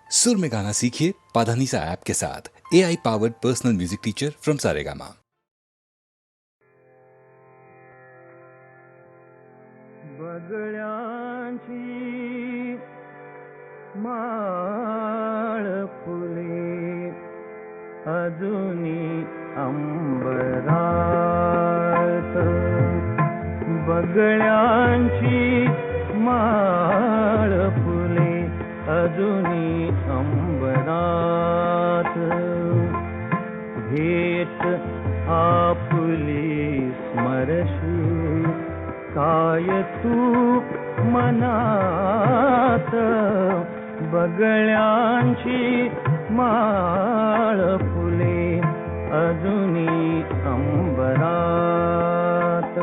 सुर में गाना सीखिए पाधानीसा ऐप के साथ। AI powered personal music teacher from Saregama. बगळ्यांची माळ फुले अजूनी अंबरात, बगळ्यांची माळ फुले अजूनी अंबरात, भेट आपुली स्मरशी काय तू मनात, बगळ्यांची माळ फुले अजूनी अंबरात.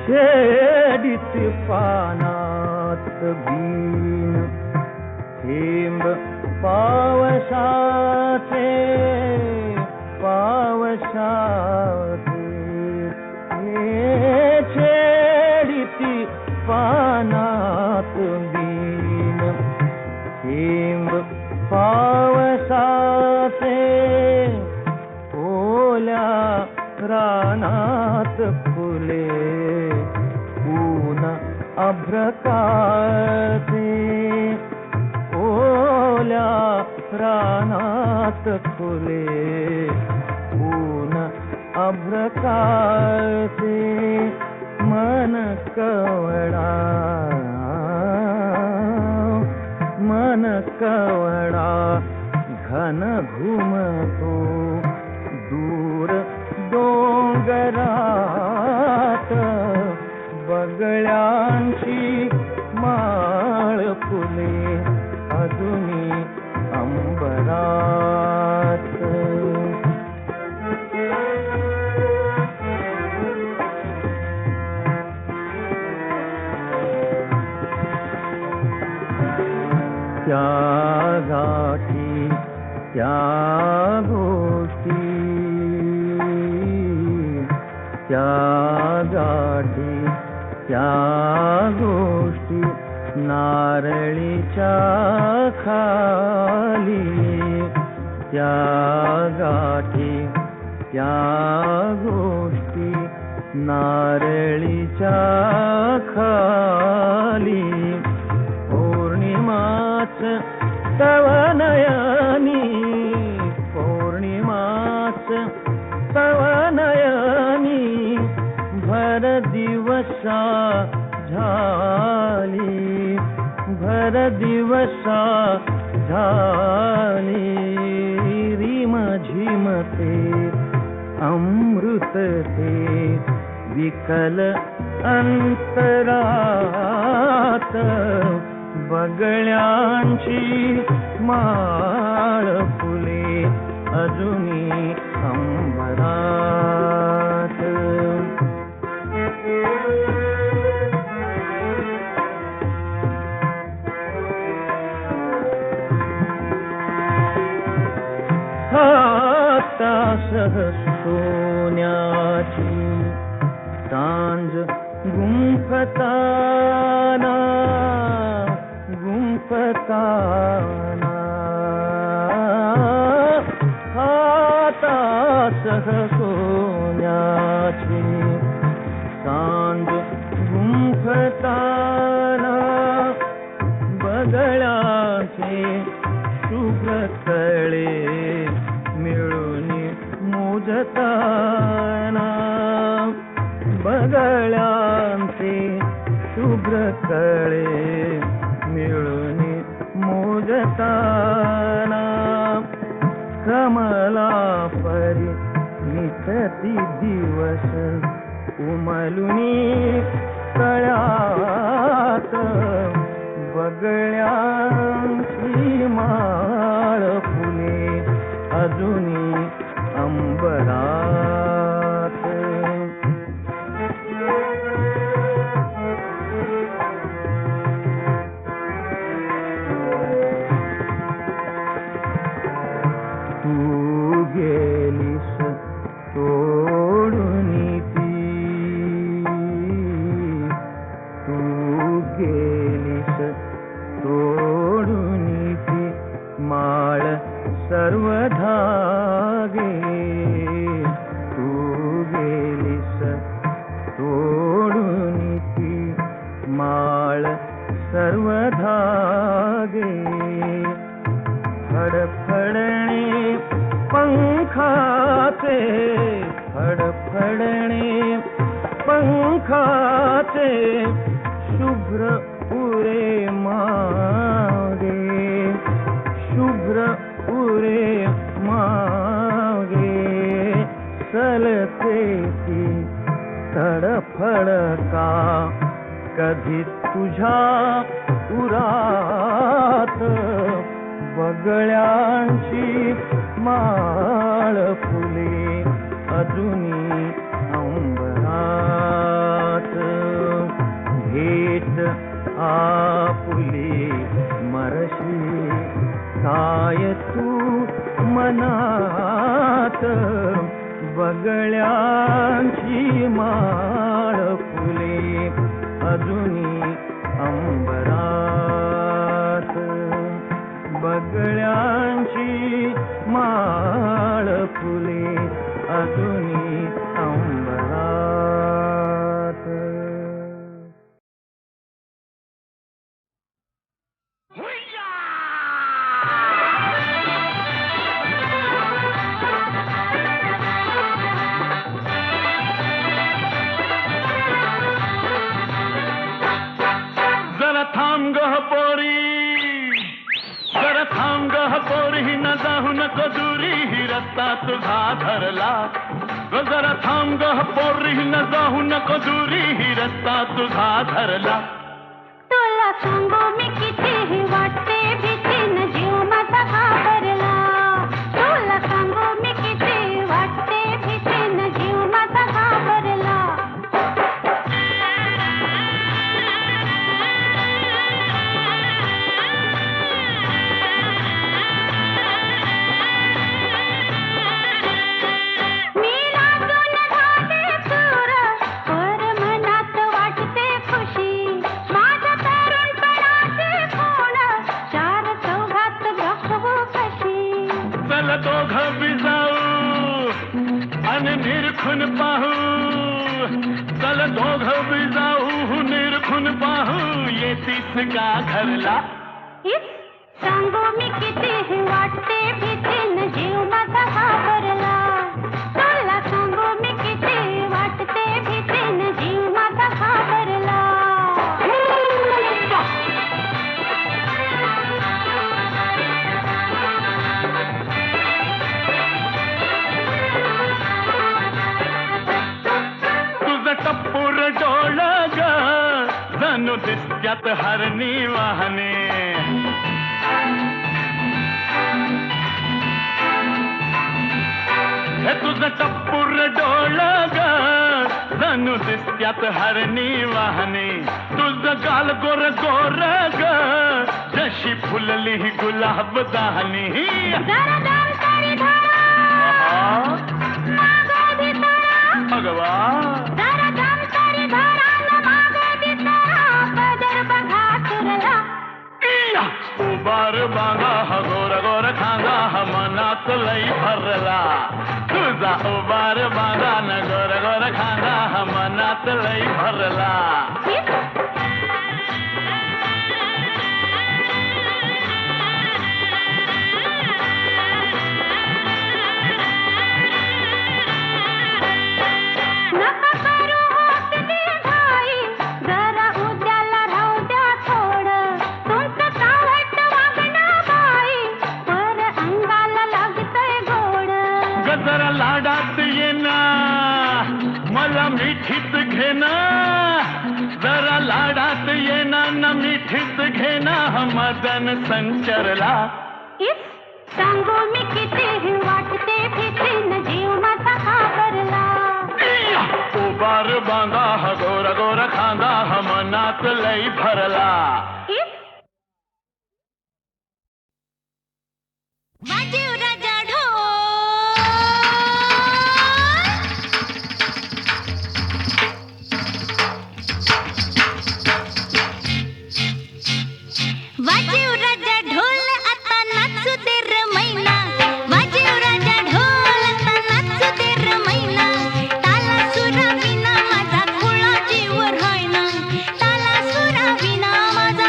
शेडीत पानात बीन थेंब पावसाचे छेडीती पानात बीन थेंब पावसाचे, ओल्या रानात फुले ऊन अभ्रकाचे, ओल्या रानात फुले ऊन अभ्रकाचे, मन कवडा घन घुमतो दूर डोंगरात, बगळ्यांची माळ फुले अजूनी अंबरात. त्या गाठी त्या गोष्टी, त्या गाठी त्या गोष्टी नारळीच्या खाली, त्या गाठी त्या गोष्टी नारळीच्या खाली, पौर्णिमाच तव नयनी, पौर्णिमाच तव नयनी भर दिवसा झाली, भर दिवसा झाली, रिम झिमते अमृत ते विकल अंतरात, बगळ्यांची माळ फुले अजूनी अंबरात. हातासह सोन्याची सांज गुंफताना, गुंफताना, हातासह सोन्याची सांज गुंफताना, बगळ्यांचे शुभ्र तळे मिळून मोजताना, बगळ्यांचे शुभ्र तळे मिळून मोजताना, कमला परी नितती दिवस उमलुनी तळ्यात, बगळ्यांची माळ फुले अजूनी अंबरात. तू गेलीस घडणे पंखाचे शुभ्र उरे मागे, शुभ्र उरे मागे सलते ती तडफडका कधी तुझ्या उरात बगळ्यांची माळ फुले अजूनी अंबरात भेट आपुली मरशी काय तू मनात बगळ्यांची माळ फुले अजूनी अंबरात बगळ्यांची माळ फुले अजूनी अंबरात. जरा थांब गं पोरी, जरा थांब गं पोरी, न जाऊ नको दुरी, ही रस्ता तुझा धरला. जरा थांब गं पोरी, न जाऊ नको दुरी, ही रस्ता तुझा धरला. तुला सांगू मी कितीही वाटते भीती, न जीव माझा घाबरला. तुला सांगू मी किती वाटते भीती, न जीव माझा घाबरला. मी लाजून झाले चूर, पर मनात वाटते खुशी. माझ्या तरुणपणाची खूण चार चौघात दाखवू कशी. चल दोघं बी जाऊ आणि निरखून पाहू, चल दोघं बी जाऊ निरखून पाहू, येतीस का घरला. इस सांगू मी कितीही वाटते भीती, न जीव माझा घाबरला. तुला सांगू मी किती वाटते भीती, न जीव माझा घाबरला. तुझं टप्पूर डोळ ग जणू दिसत्यात हरणी वाहने. हे तुझं टप्पूर डोळ ग जणू दिसत्यात हरणी वाहने. तुझं गाल गोर गोर ग जशी फुलली गुलाब दाहनी. जरा दम तरी धरा, मागं बी धरा. भगवा जरा दम तरी धरा, न मागं बी धरा. पदर बघा तुरला. उबार बांगा हा गोर गोर खांगा हा मनात लई भरला. तुझा उबार बांगा न गोर गोर खांगा हा मनात लई भरला. नका करू होसली घाई, जरा उद्याला राहू द्या थोडं. तुमचं चावट वागणं बाई, पर अंगाला लागतंय गोड. गजरा लाडात येना मला मिठीत घेना, जरा लाडात येना न मिठीत घेना हा मदन संचरला. इस सांगू मी कितीही वाटते भीती, न जीव माझा घाबरला. उबार बांगा हा गोर गोर खांगा हा मनात लई भरला. इस वाजीव राजा ढोल, वाजीव राजा ढोल आता नाचू दे र मैना. वाजीव राजा ढोल आता नाचू दे र मैना. ताला सुरा विना माझा खुळा जीव राहिना. ताला सुरा विना माझा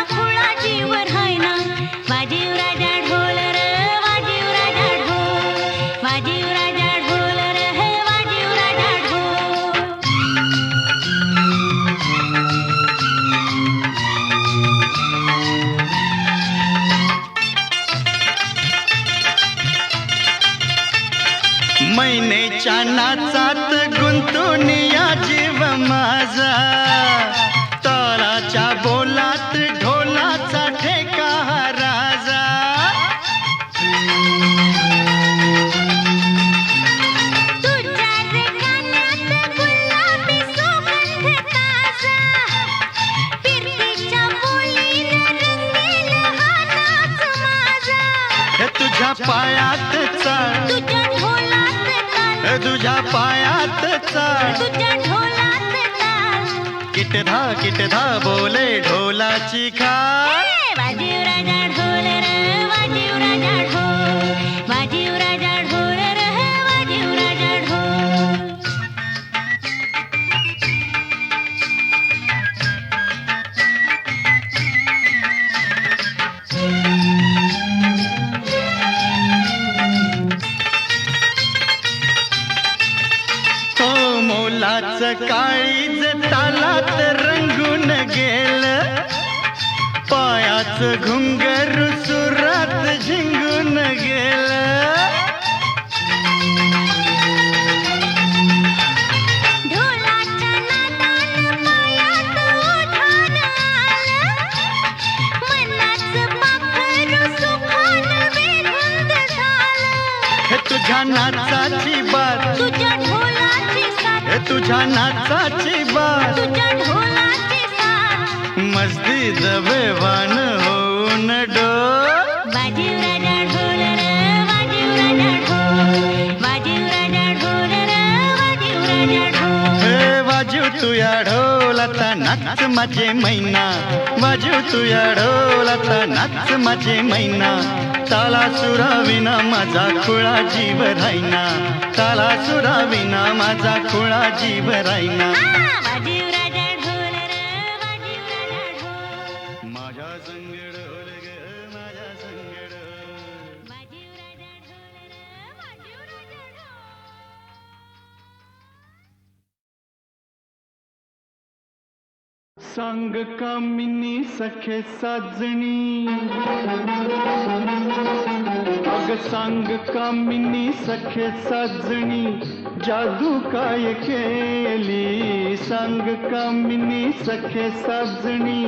नाचात गुंतून या जीव माझा तालाच्या बोलात ढोलाचा ठेका हा राजा तुझ्या रे गाण्यात गुलाबी सुगंध ताजा फिरतीच्या बोलीनं रंगेल हा नाच माझा हे तुझ्या पायात चाळ तुझ्या ढोलात ताल हे तुझ्या पायात चाळ तुझ्या ढोलात ताल किटधा बोले ढोलाची खाल वाजीव राजा ढोल रे वाजीव राजा ढोल वाजीव राजा ढोल रे वाजीव राजा ढोल हो मोलाच काळीज तालात रंगून गेलं पायाच घुंगर सुरात झिंगून गेलं ढोलाच्या नादानं पायात ओढान आलं मनाचं पाखरू सुखानं वेधून झालं हे तुझ्या नाचाची बात तुझ्या ढोलाची साथ हे तुझ्या नाचाची बात तुझ्या ढोलाची साथ मस्ती दबेवान होऊन डोल वाजीव राजा ढोल रे वाजीव राजा ढोल वाजीव राजा ढोल रे वाजीव राजा ढोल हे वाजू तुया ढोल आता नाच माझे मैना वाजू तुया ढोल आता नाच माझे मैना ताला सुराविना माझा खुळा जीव राहिना ताला सुराविना माझा खुळा जीव राहिना वाजीव राजा ढोल रे वाजीव राजा ढोल माझ्या संग ढोल ग माझ्या संग ढोल वाजीव राजा ढोल रे वाजीव राजा ढोल सांग कामिनी सखे साजणी अग सांग कामिनी सखे साजणी जादू काय केली सांग कामिनी सखे साजणी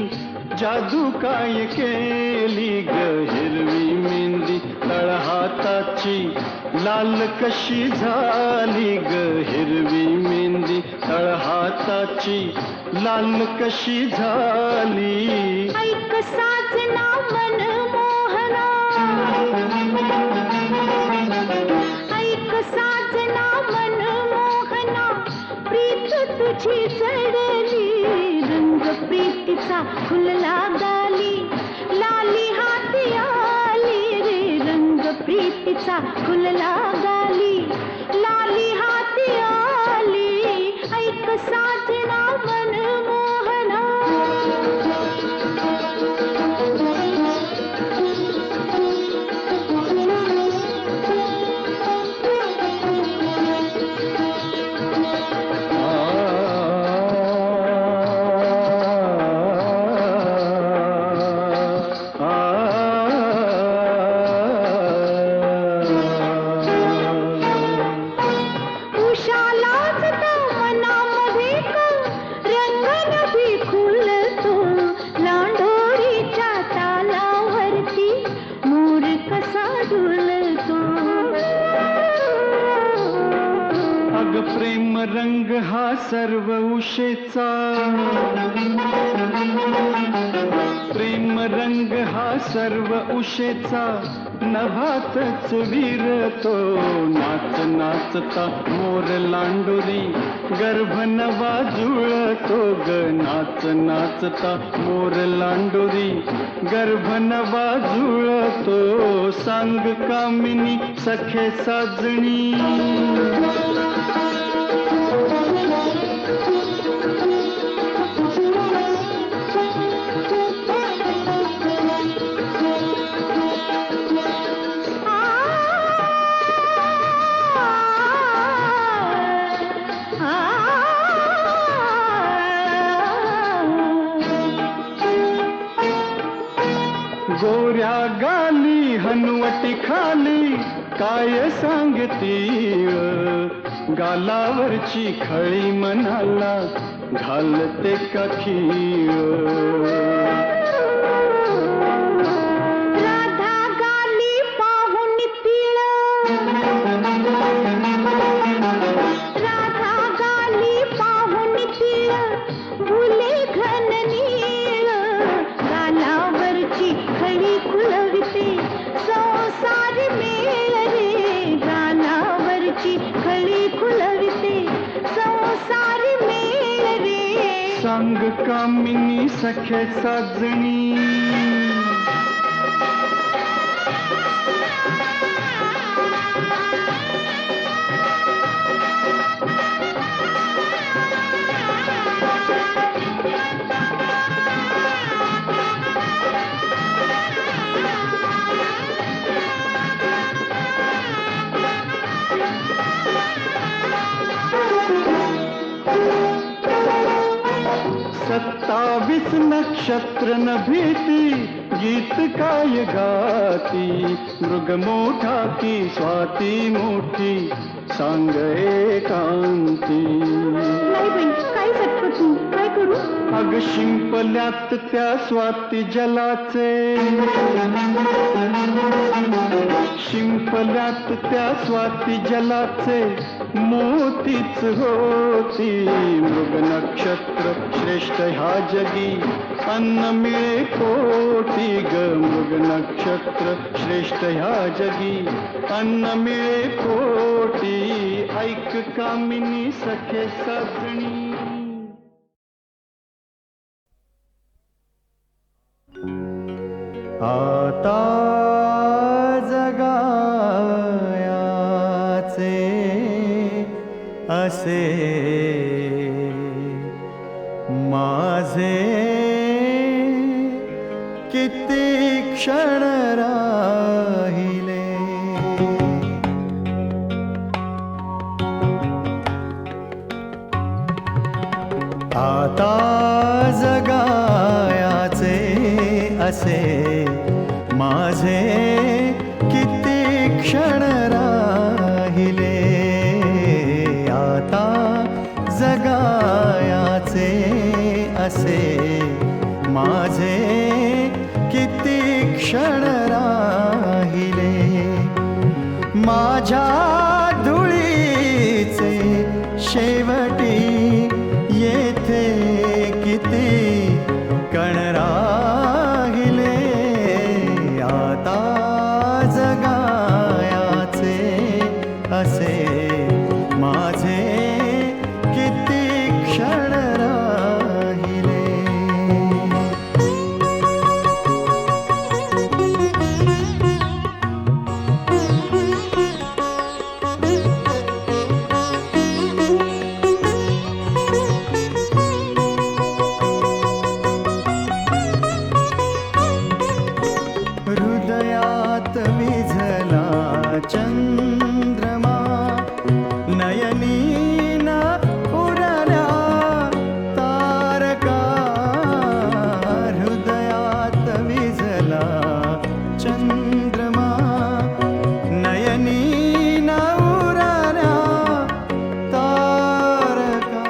जादू काय केली ग हिरवी मेहंदी तळहाताची लाल कशी झाली ग हिरवी मेहंदी तळहाताची लाल कशी झाली ऐक साजना मन मोहना ऐक साजना मन मोहना प्रीत तुझी जडली रंग प्रीतीचा फुलला गाली लाली हाती आली रे रंग प्रीतीचा फुलला गाली लाली हाती आली ऐक साजना मन मोहना उषालाच तो मनामध्ये का रंग नभी खुलतो लांडोरीच्या तालावरती मोर कसा डुलतो अग प्रेम रंग हा सर्व उशेचा प्रेम रंग हा सर्व उशेचा नभातच विरतो नाच नाचता मोर लांडोरी गर्भ नवा जुळतो ग नाच नाचता मोर लांडोरी गर्भ नवा जुळतो सांग कामिनी सखे साजणी गोऱ्या गाली हनुवटी खाली काय सांगती गालावरची खळी मनाला घालते का खीळ राधा गाली पाहून तिळ राधा गाली पाहून तिळ भुले घन नीळ गालावरची खळी खुलविते संसार मेळ रे गालावरची खळी खुलविते संसार मेळ रे सांग कामिनी सख्या साजणी सत्तावीस नक्षत्र न भीती गीत काय गाती मृग मोठा की स्वाती मोठी सांग एकांती नाही बाई काय सटक तू काय करू अग शिंपल्यात त्या स्वाती जलाचे शिंपल्यात त्या स्वाती जलाचे मोतीच होती मृग नक्षत्र श्रेष्ठ ह्या जगी अन्न मिळे कोटी ग मृग नक्षत्र श्रेष्ठ ह्या जगी अन्न मिळे कोटी ऐक कामिनी सखे साजणी आता जगायाचे असे माझे किती क्षण राहिले आता जगायाचे असे माझे किती क्षण राहिले आता जगायाचे असे माझे किती क्षण राहिले माझ्या धुळीचे शेवटी येथे किती कण राहिले आता जगायाचे असे माझे किती क्षण राहिले हृदयात विझला चंद्रमा नयनी न उरल्या तारका हृदयात विझला चंद्रमा नयनी न उरल्या तारका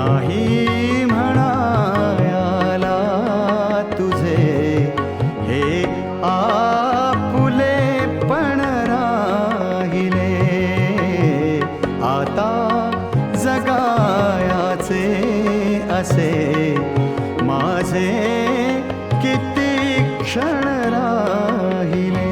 आई म्हणायाला तुझे हे आपुले पण राहिले आता जगायाचे असे माझे किती क्षण राहिले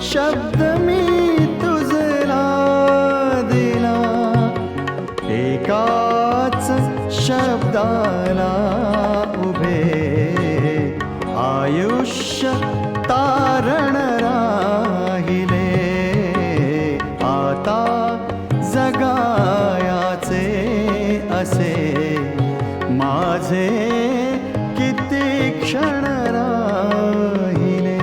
शब्द मी तुझला दिला, एकाच शब्दाला उभे आयुष्य तारण राहिले. आता जगायाचे असे माझे किती क्षण राहिले.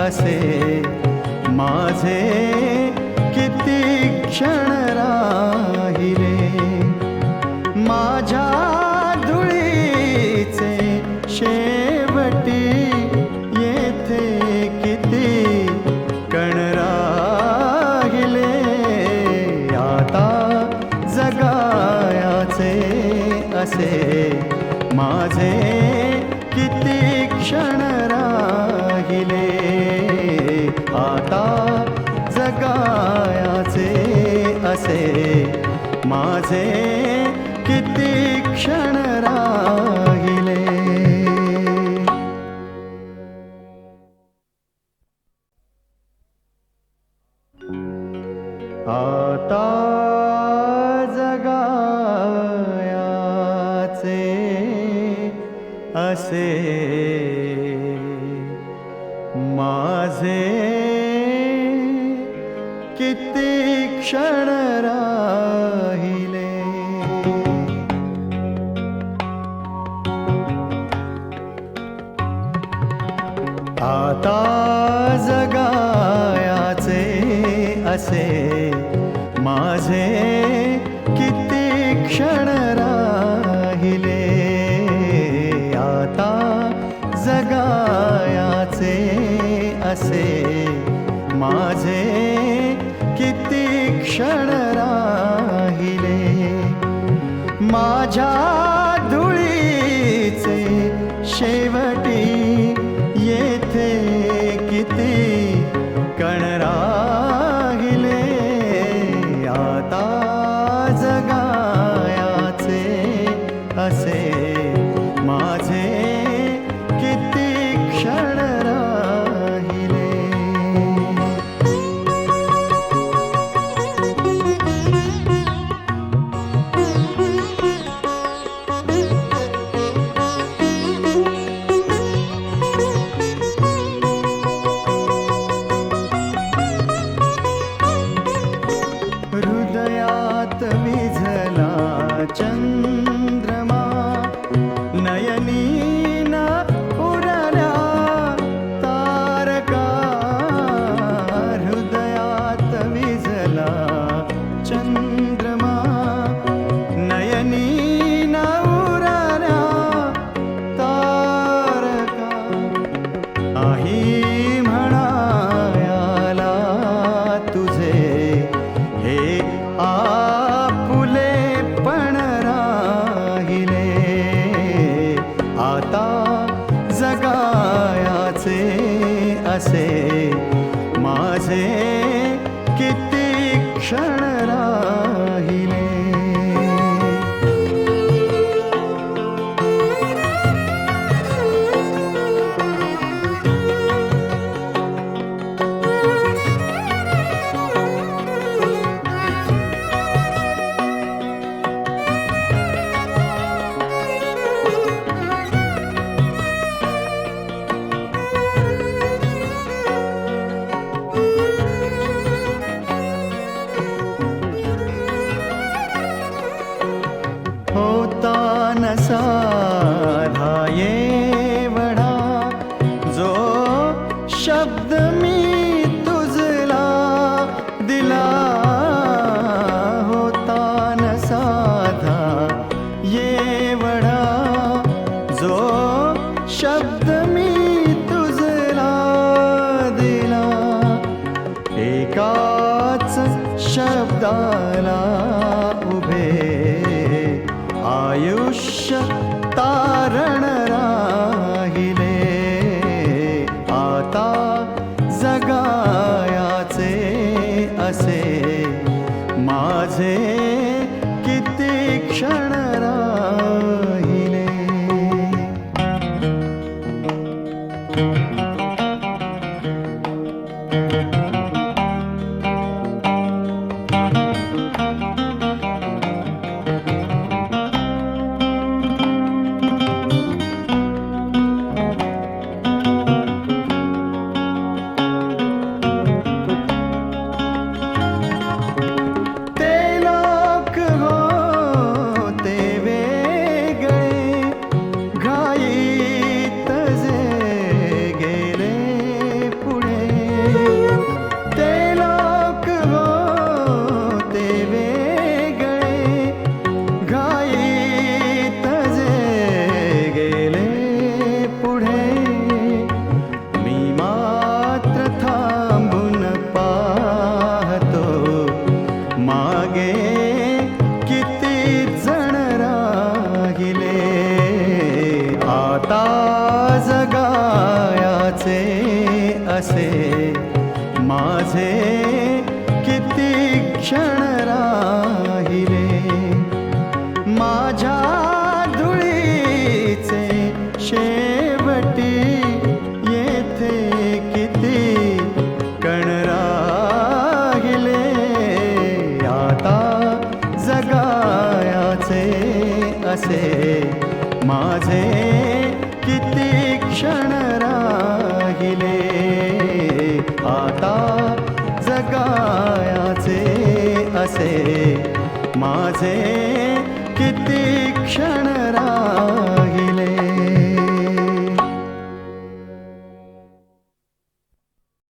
असे माझे किती क्षण राहिले. माझ्या धुळीचे शेवटी येथे किती कण राहिले. आता जगायाचे असे माझे किती क्षण राहिले. आता जगायाचे असे माझे किती क्षण राहिले. आता जगायाचे असे माझे किती क्षण राहिले. आता जगायाचे असे माझे किती क्षण राहिले. आता जगायाचे असे माझे किती क्षण राहिले. माझ्या धुळीचे शेवटी येथे किती कण राहिले. आता जगायाचे असे माझे किती क्षण राहिले. हृदयात विझला चंद्रमा, नयनी न उरल्या तारका. हृदयात विझला चंद्रमा, नयनी न उरल्या तारका. नाही म्हणायाला तुझे हे आपुले पण राहिले. आता जगायाचे असे माझे किती क्षण राहिले. शब्द मी तुझला दिला, एकाच शब्दाला उभे आयुष्य तारण राहिले. आता जगायाचे असे माझे किती क्षण राहिले. असे माझे किती क्षण राहिले. माझ्या धुळीचे शेवटी येथे किती कण राहिले. आता जगायाचे असे माझे किती क्षण राहिले. आता जगायाचे असे माझे किती क्षण राहिले.